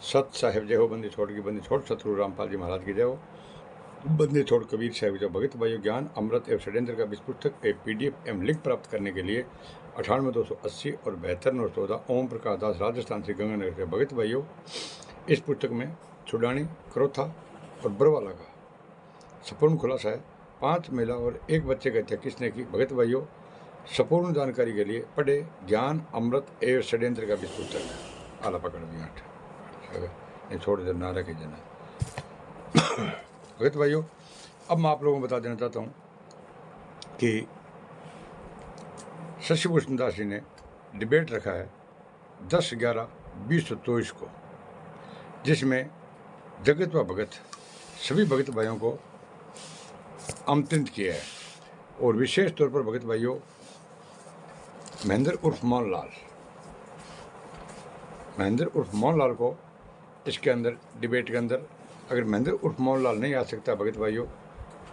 सत साहिब जय हो, बंदी छोड़ की बंदी छोड़, सतगुरु रामपाल जी महाराज की जय हो। बंदी छोड़ कबीर साहिब जो भगत भाइयों, ज्ञान अमृत एवं षड्यंत्र का विश्व पुस्तक एक PDF एवं लिंक प्राप्त करने के लिए 98 280 और 72 914 ओम प्रकाश दास राजस्थान से गंगानगर के भगत भाइयों, इस पुस्तक में छुड़ानी, क्रोथा और बरवाला का संपूर्ण खुलासा है। 5 महिला और 1 बच्चे की हत्या किसने की? भगत भाइयों, संपूर्ण जानकारी के लिए पढ़े ज्ञान अमृत एवं षड्यंत्र का विश्व पुस्तक। आला पकड़ भी 8 नहीं छोड़ दे ना रखे जना। भगत भाइयों, अब मैं आप लोगों को बता देना चाहता हूँ कि शशिभूषण दास जी ने डिबेट रखा है 10/11/2024 को, जिसमें जगत व भगत सभी भगत भाइयों को आमंत्रित किया है। और विशेष तौर पर भगत भाइयों, महेंद्र उर्फ मोहनलाल को इसके अंदर डिबेट के अंदर, अगर महेंद्र उर्फ मोहनलाल नहीं आ सकता भगत भाइयों,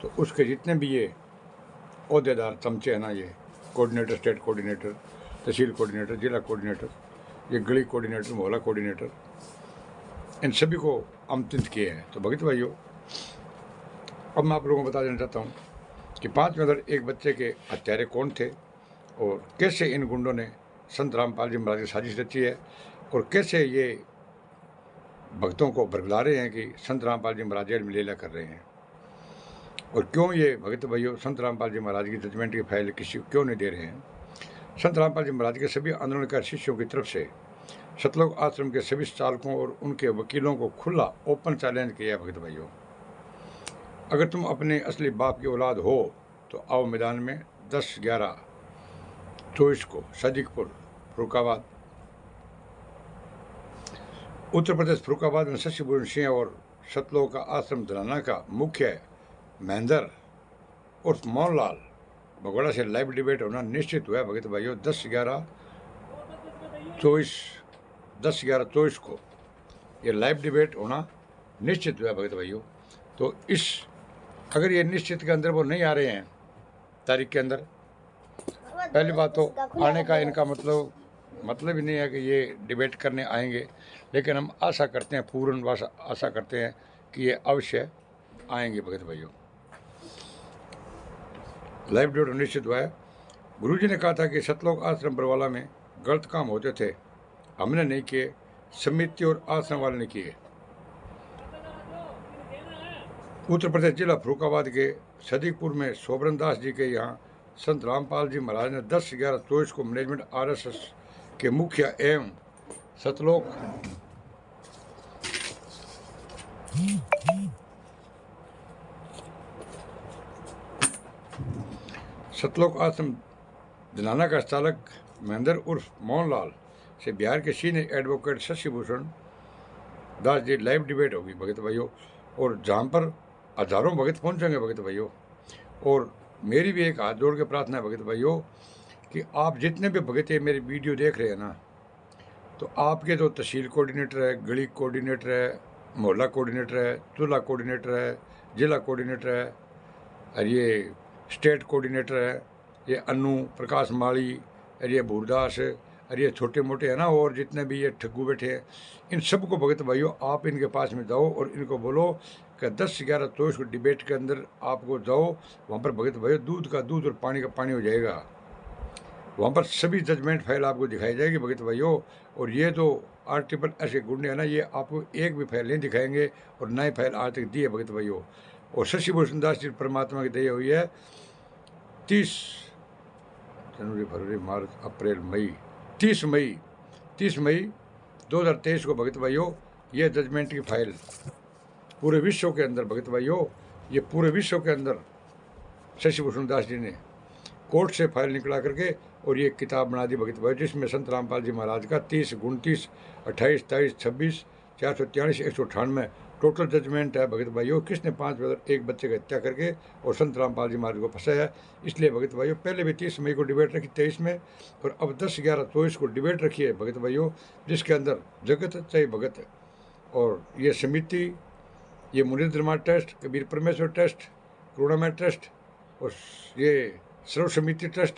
तो उसके जितने भी ये अहदेदार चमचे हैं ना, ये कोऑर्डिनेटर, स्टेट कोऑर्डिनेटर, तहसील कोऑर्डिनेटर, जिला कोऑर्डिनेटर, ये गली कोऑर्डिनेटर, मोहल्ला कोऑर्डिनेटर, इन सभी को आमंत्रित किए हैं। तो भगत भाइयों, अब मैं आप लोगों को बता देना चाहता हूँ कि 5 में 1 बच्चे के हत्यारे कौन थे और कैसे इन गुंडों ने संत रामपाल जी महाराज की साजिश रची है और कैसे ये भक्तों को बरगला रहे हैं कि संत रामपाल जी महाराज जेल में लीला कर रहे हैं, और क्यों ये भगत भाइयों संत रामपाल जी महाराज की जजमेंट की फाइल किसी को क्यों नहीं दे रहे हैं। संत रामपाल जी महाराज के सभी आंदोलनकारी शिष्यों की तरफ से सतलोक आश्रम के सभी चालकों और उनके वकीलों को खुला ओपन चैलेंज किया है। भगत भाइयों, अगर तुम अपने असली बाप की औलाद हो तो आओ मैदान में 10/11/24 को सदीकपुर, फरुखाबाद, उत्तर प्रदेश फरुखाबाद में शशिभूषण सिंह और सतलोक का आश्रम धनाना का मुख्य महेंद्र उर्फ मोहनलाल भगोड़ा से लाइव डिबेट होना निश्चित हुआ है। भगत भाइयों, 10/11/24 को ये लाइव डिबेट होना निश्चित हुआ है। भगत भाइयों, तो इस अगर ये निश्चित के अंदर वो नहीं आ रहे हैं तारीख के अंदर, पहली बात तो आने का इनका मतलब ही नहीं है कि ये डिबेट करने आएंगे, लेकिन हम आशा करते हैं, पूर्ण आशा करते हैं कि ये अवश्य आएंगे। भगत भाइयों, लाइव डिबेट निश्चित हुआ है। गुरुजी ने कहा था कि सतलोक आश्रम बरवाला में गलत काम होते थे, हमने नहीं किए, समिति और आश्रम वाले ने किए। उत्तर प्रदेश जिला फरुखाबाद के सदीकपुर में सोबरन दास जी के यहाँ संत रामपाल जी महाराज ने 10/11/24 को मैनेजमेंट RSS के मुखिया एवं सतलोक आश्रम धनाना का चालक महेंद्र उर्फ मोहनलाल से बिहार के senior advocate Shashibhushan Das ji live debate होगी। भगत भाइयों, और जहाँ पर हजारों भगत पहुँचेंगे भगत भाइयों, और मेरी भी एक हाथ जोड़ के प्रार्थना है भगत भाइयों कि आप जितने भी भगत ये मेरी वीडियो देख रहे हैं ना, तो आपके जो तहसील कोऑर्डिनेटर है, गली कोऑर्डिनेटर है, मोहल्ला कोऑर्डिनेटर है, चूल्हा कोऑर्डिनेटर है, जिला कोऑर्डिनेटर है, और ये स्टेट कोऑर्डिनेटर है, ये अन्नू प्रकाश माली, और ये भूरदास, और ये छोटे मोटे हैं ना, और जितने भी ये ठग्गू बैठे हैं, इन सबको भगत भाइयों आप इनके पास में जाओ और इनको बोलो कि 10/11/24 को डिबेट के अंदर आपको जाओ, वहाँ पर भगत भाइयों दूध का दूध और पानी का पानी हो जाएगा। वहाँ पर सभी जजमेंट फाइल आपको दिखाई जाएगी भगत भाइयों। और ये जो आर्टिकल ऐसे गुंडे हैं ना, ये आपको एक भी फाइल नहीं दिखाएंगे और नई फाइल आज तक दी है भगत भाइयों। और शशिभूषण दास जी परमात्मा की दया हुई है 30 जनवरी, फरवरी, मार्च, अप्रैल, मई, 30 मई 2023 को भगत भाइयों ये जजमेंट की फाइल पूरे विश्व के अंदर, भगत भाइयों ये पूरे विश्व के अंदर शशिभूषण दास जी ने कोर्ट से फाइल निकला करके और ये किताब बना दी भगत भाइयों, जिसमें संत रामपाल जी महाराज का 30, 29, 28, 23, 26, 443, 198 टोटल जजमेंट है। भगत भाइयों, किसने 5 में 1 बच्चे की हत्या करके और संत रामपाल जी महाराज को फंसाया है। इसलिए भगत भाइयों पहले भी 30 मई को डिबेट रखी, 23 में, और अब 10/11/24 को डिबेट रखी है भगत भाइयों, जिसके अंदर जगत चाहे भगत और ये समिति, ये मुनीन्द्र मार ट्रस्ट, कबीर परमेश्वर ट्रस्ट, करुणामय ट्रस्ट और ये सर्व समिति ट्रस्ट,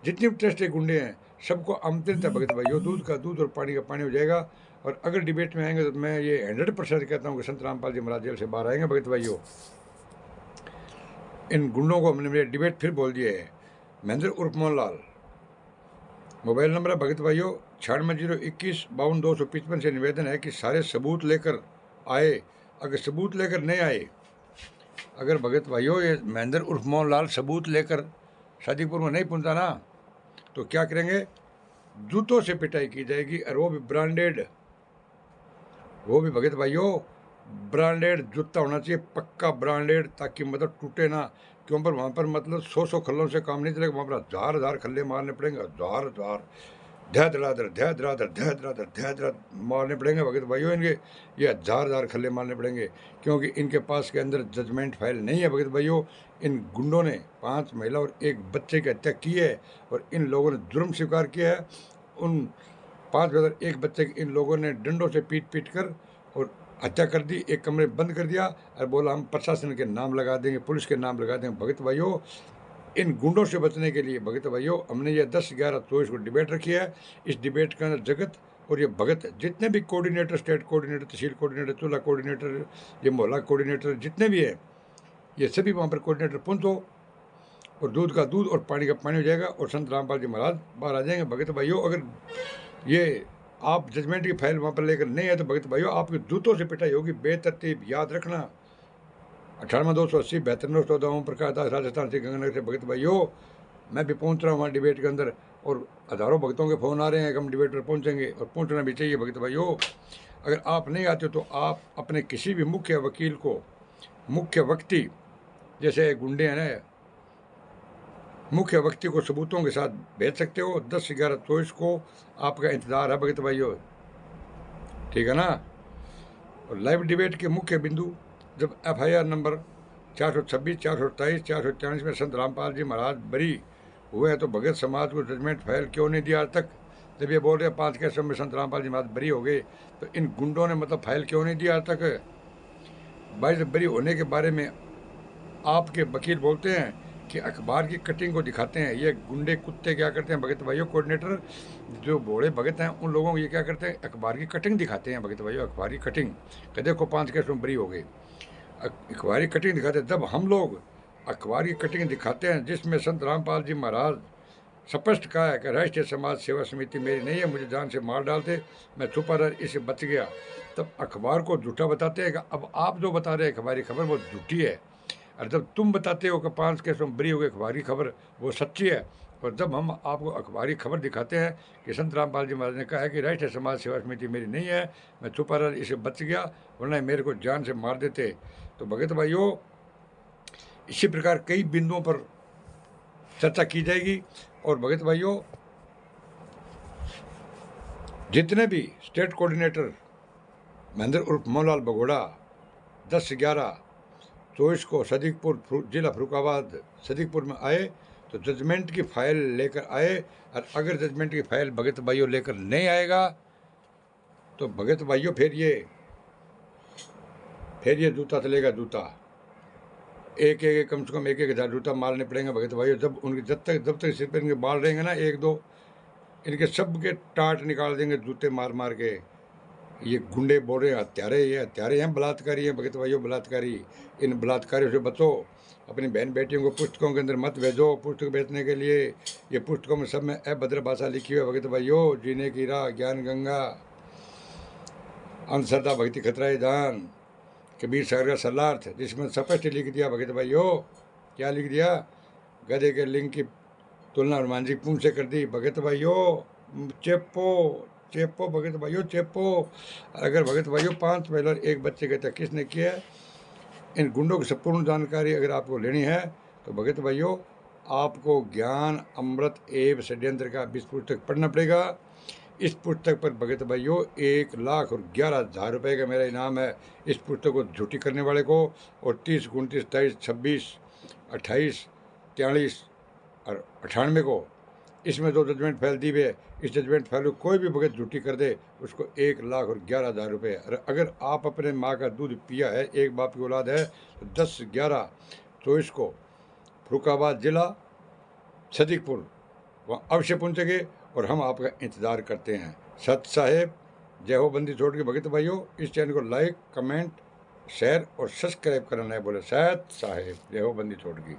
जितने भी ट्रस्ट के गुंडे हैं सबको आमंत्रित है भगत भाइयों। दूध का दूध और पानी का पानी हो जाएगा। और अगर डिबेट में आएंगे तो मैं ये 100% कहता हूँ कि संत रामपाल जी महाराज जेल से बाहर आएंगे भगत भाइयों। इन गुंडों को हमने मेरे डिबेट फिर बोल दिए है। महेंद्र उर्फ मोहनलाल, मोबाइल नंबर है भगत भाइयों 9601215255 से निवेदन है कि सारे सबूत लेकर आए। अगर सबूत लेकर नहीं आए, अगर भगत भाइयों ये महेंद्र उर्फ मोहनलाल सबूत लेकर शादीपुर में नहीं पहुंचा ना, तो क्या करेंगे, जूतों से पिटाई की जाएगी। और वो भी ब्रांडेड, वो भी भगत भाइयों ब्रांडेड जूता होना चाहिए, पक्का ब्रांडेड, ताकि मतलब टूटे ना। क्यों पर वहाँ पर मतलब 100 खल्लों से काम नहीं चलेगा, वहाँ पर 1000 खल्ले मारने पड़ेंगे, 1000 धैधराधर धैधराधर धैधराधर धैधराधर मारने पड़ेंगे भगत भाइयों इनके। ये 1000 खल्ले मारने पड़ेंगे, क्योंकि इनके पास के अंदर जजमेंट फाइल नहीं है भगत भाइयों। इन गुंडों ने 5 महिला और 1 बच्चे की हत्या की है, और इन लोगों ने जुर्म स्वीकार किया है। उन 5 महिला 1 बच्चे इन लोगों ने डंडों से पीट पीट कर और हत्या कर दी, एक कमरे बंद कर दिया, और बोला हम प्रशासन के नाम लगा देंगे, पुलिस के नाम लगा देंगे। भगत भाइयों इन गुंडों से बचने के लिए भगत भाइयों हमने ये 10-11-24 को डिबेट रखी है। इस डिबेट के अंदर जगत और ये भगत जितने भी कोऑर्डिनेटर, स्टेट कोऑर्डिनेटर, तहसील कोऑर्डिनेटर, चूल्हा कोऑर्डिनेटर, ये मोहल्ला कोऑर्डिनेटर जितने भी हैं, ये सभी वहाँ पर कोऑर्डिनेटर पहुँचो, और दूध का दूध और पानी का पानी हो जाएगा, और संत रामपाल जी महाराज बाहर आ जाएंगे। भगत भाइयों अगर ये आप जजमेंट की फाइल वहाँ पर लेकर नहीं है तो भगत भाइयों आपके जूतों से पिटाई होगी, बेतरतीब, याद रखना। 98-280 72-914 ओम प्रकाश दास, राजस्थान से, गंगानगर से। भगत भाइयों मैं भी पहुंच रहा हूँ वहाँ डिबेट के अंदर, और हज़ारों भक्तों के फ़ोन आ रहे हैं कि हम डिबेट पर पहुंचेंगे, और पहुंचना भी चाहिए भगत भाइयों। अगर आप नहीं आते तो आप अपने किसी भी मुख्य वकील को, मुख्य व्यक्ति जैसे गुंडे हैं ना, मुख्य व्यक्ति को सबूतों के साथ भेज सकते हो। 10-11-24 को आपका इंतज़ार है भगत भाइयों, ठीक है ना। और लाइव डिबेट के मुख्य बिंदु, जब FIR नंबर 426, 427, 444 में संत रामपाल जी महाराज बरी हुए हैं, तो भगत समाज को जजमेंट फाइल क्यों नहीं दिया आज तक। जब ये बोल रहे हैं 5 केसों में संत रामपाल जी महाराज बरी हो गए, तो इन गुंडों ने मतलब फाइल क्यों नहीं दिया आज तक। भाई बरी होने के बारे में आपके वकील बोलते हैं कि अखबार की कटिंग को दिखाते हैं। ये गुंडे कुत्ते क्या करते हैं भगत भाइयों, कोऑर्डिनेटर जो बड़े भगत हैं उन लोगों को ये क्या करते हैं, अखबार की कटिंग दिखाते हैं भगत भाइयों, अखबार की कटिंग कि देखो 5 केसों में बरी हो गए। अखबार की कटिंग दिखाते हैं। जब हम लोग अखबार की कटिंग दिखाते हैं जिसमें संत रामपाल जी महाराज स्पष्ट कहा है कि राष्ट्रीय समाज सेवा समिति मेरी नहीं है, मुझे जान से मार डालते, मैं छुपा रह इसे बच गया, तब अखबार को झूठा बताते हैं कि अब आप जो बता रहे हैं अखबारी खबर वो झूठी है। और जब तुम बताते हो कि 5 केसों में बरी हो गई अखबारी खबर वो सच्ची है। और जब हम आपको अखबारी खबर दिखाते हैं कि संत रामपाल जी महाराज ने कहा है कि राष्ट्रीय समाज सेवा समिति मेरी नहीं है, मैं छुपा रह इसे बच गया, वरना मेरे को जान से मार देते। तो भगत भाइयों इसी प्रकार कई बिंदुओं पर चर्चा की जाएगी। और भगत भाइयों जितने भी स्टेट कोऑर्डिनेटर महेंद्र उर्फ मोहनलाल बघोड़ा 10-11-24 को सदीकपुर जिला फरुखाबाद सदीकपुर में आए, तो जजमेंट की फाइल लेकर आए। और अगर जजमेंट की फाइल भगत भाइयों लेकर नहीं आएगा तो भगत भाइयों फिर ये जूता चलेगा, जूता एक कम से कम 1,000 जूता मारने पड़ेंगे भगत भाइयों। जब तक सिर पर इनके बाल रहेंगे ना 1-2, इनके सब के टाट निकाल देंगे जूते मार मार के। ये गुंडे बोल रहे हैं हत्यारे, ये हत्यारे हैं, बलात्कारी हैं भगत भाइयों, बलात्कारी। इन बलात्कारियों से बचो, अपनी बहन बेटियों को पुस्तकों के अंदर मत भेजो पुस्तक बेचने के लिए। ये पुस्तकों में सब में अभद्र भाषा लिखी हुई है भगत भाइयों, जीने की राह, ज्ञान गंगा, अंधश्रद्धा भक्ति खतरा दान, कबीर सागर का सलार्थ, जिसमें स्पष्ट लिख दिया भगत भाइयों, क्या लिख दिया, गधे के लिंग की तुलना हनुमान जी पूंछ से कर दी। भगत भाइयों चेपो भगत भाइयों चेपो। अगर भगत भाइयों 5 महिला और 1 बच्चे के तक किसने किया है, इन गुंडों की संपूर्ण जानकारी अगर आपको लेनी है तो भगत भाइयों आपको ज्ञान अमृत एवं षड्यंत्र का 20 पुस्तक पढ़ना पड़ेगा। इस पुस्तक पर भगत भाइयों 1,11,000 रुपये का मेरा इनाम है इस पुस्तक को झूठी करने वाले को। और 30, 29, 23, 26, 28, 43 और 98 को इसमें जो जजमेंट फाइल दी हुई है, इस जजमेंट फाइल को कोई भी भगत झूठी कर दे उसको 1,11,000 रुपये। अगर आप अपने माँ का दूध पिया है, एक बाप की औलाद है, तो 10-11-24 को फरुखाबाद जिला सदीकपुर वहाँ अवश्य पहुँचेंगे, और हम आपका इंतज़ार करते हैं। सत साहेब जय हो बंदी छोड़ के भगत भाइयों। इस चैनल को लाइक, कमेंट, शेयर और सब्सक्राइब करना है। बोले सैयद साहेब, जय हो बंदी छोड़ की।